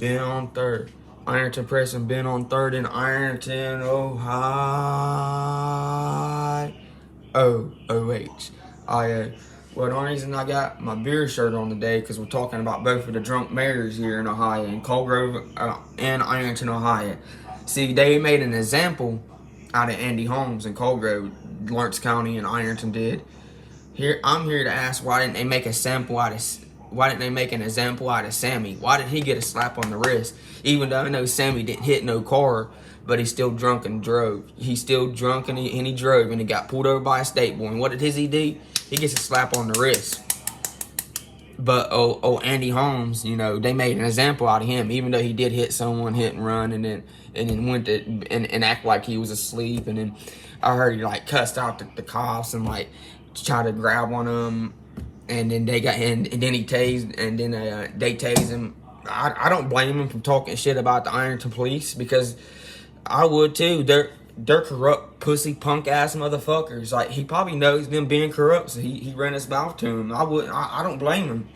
been on 3rd. Ironton Preston been on 3rd in Ironton, Ohio. O-O-H. Well, the only reason I got my beer shirt on today because we're talking about both of the drunk mayors here in Ohio, in Colgrove and Ironton, Ohio. See, they made an example out of Andy Holmes in Colgrove, Lawrence County, and Ironton did. I'm here to ask, why didn't they make an example out of Sammy? Why did he get a slap on the wrist? Even though I know Sammy didn't hit no car, but he still drunk and drove. He's still drunk and he drove, and he got pulled over by a state boy. And what did he do? He gets a slap on the wrist. But Andy Holmes, they made an example out of him, even though he did hit someone, hit and run, and then went to and act like he was asleep. And then I heard he cussed out the cops and tried to grab one of them, and then they got and then he tased, and then they tased him. I don't blame him for talking shit about the Ironton police, because I would too. They're corrupt, pussy, punk ass motherfuckers. He probably knows them being corrupt, so he ran his mouth to him. I don't blame him.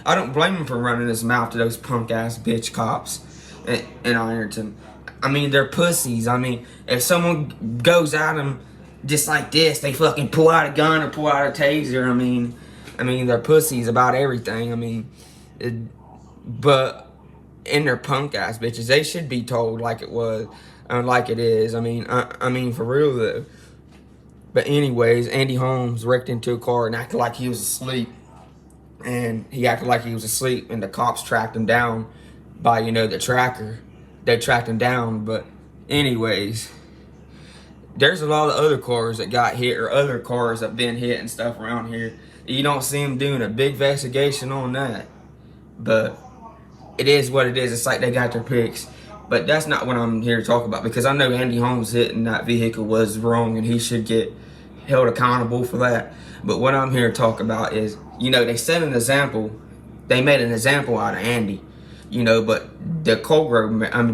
I don't blame him for running his mouth to those punk ass bitch cops in Ironton. I mean, they're pussies. I mean, if someone goes at them just like this, they fucking pull out a gun or pull out a taser. I mean, they're pussies about everything. But in their punk ass bitches, they should be told like it was, like it is. I mean, for real though. But anyways, Andy Holmes wrecked into a car and acted like he was asleep. And he acted like he was asleep, and the cops tracked him down by, the tracker. They tracked him down. But anyways, there's a lot of other cars that got hit, or other cars that been hit and stuff around here. You don't see them doing a big investigation on that. But it is what it is. It's like they got their picks. But that's not what I'm here to talk about, because I know Andy Holmes hitting that vehicle was wrong, and he should get held accountable for that. But what I'm here to talk about is, they set an example. They made an example out of Andy, but the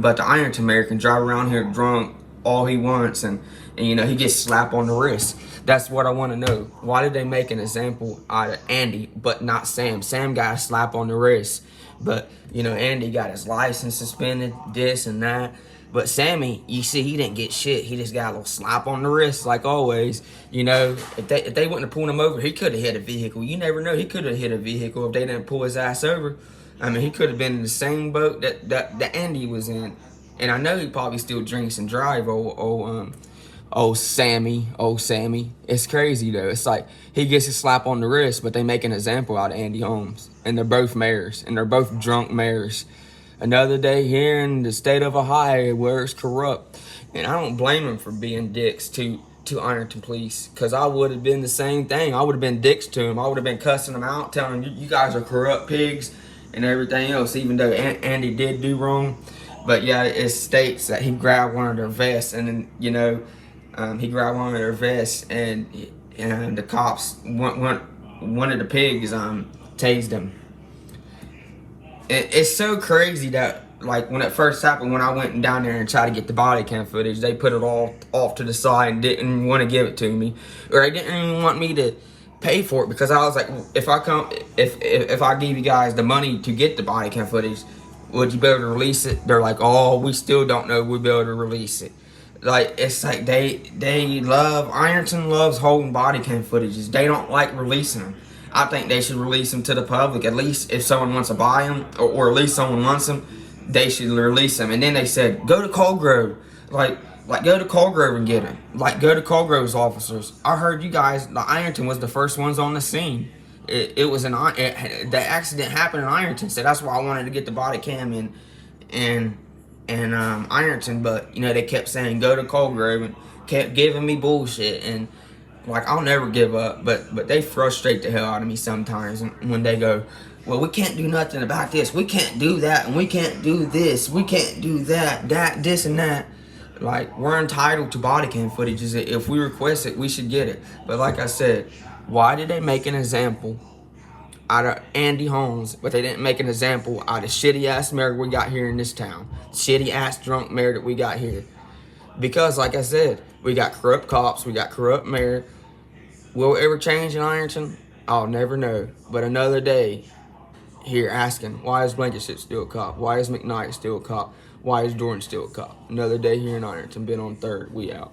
but the Ironton Mayor can drive around here drunk all he wants, and he gets slapped on the wrist. That's what I want to know. Why did they make an example out of Andy, but not Sam? Sam got a slap on the wrist, but Andy got his license suspended, this and that. But Sammy, you see, he didn't get shit. He just got a little slap on the wrist, like always. If they wouldn't have pulled him over, he could have hit a vehicle. You never know. He could have hit a vehicle if they didn't pull his ass over. He could have been in the same boat that Andy was in. And I know he probably still drinks and drive, Sammy. It's crazy, though. It's like he gets a slap on the wrist, but they make an example out of Andy Holmes. And they're both mayors, and they're both drunk mayors. Another day here in the state of Ohio where it's corrupt. And I don't blame them for being dicks to Ironton police, because I would have been the same thing. I would have been dicks to them. I would have been cussing them out, telling them, you guys are corrupt pigs and everything else, even though Andy did do wrong. But yeah, it states that he grabbed one of their vests, and then, he grabbed one of their vests, and the cops, one of the pigs, tased him. It's so crazy that, when it first happened, when I went down there and tried to get the body cam footage, they put it all off to the side and didn't want to give it to me, or they didn't even want me to pay for it, because I was like, if I give you guys the money to get the body cam footage, would you be able to release it? They're like, oh, we still don't know if we'll be able to release it. It's like Ironton loves holding body cam footages. They don't like releasing them. I think they should release them to the public. At least if someone wants to buy them, or at least someone wants them, they should release them. And then they said, go to Colgrove. Go to Colgrove and get them. Go to Colgrove's officers. I heard you guys, the Ironton was the first ones on the scene. The accident happened in Ironton, so that's why I wanted to get the body cam in Ironton. But they kept saying go to Colgrove, and kept giving me bullshit, and I'll never give up. But they frustrate the hell out of me sometimes when they go, well, we can't do nothing about this, we can't do that, and we can't do this, we can't do that, this and that. We're entitled to body cam footage. If we request it, we should get it. But like I said, why did they make an example out of Andy Holmes, but they didn't make an example out of shitty-ass mayor we got here in this town? Shitty-ass drunk mayor that we got here. Because, like I said, we got corrupt cops, we got corrupt mayor. Will it ever change in Ironton? I'll never know. But another day, here asking, why is Blakenship still a cop? Why is McKnight still a cop? Why is Jordan still a cop? Another day here in Ironton, been on third, we out.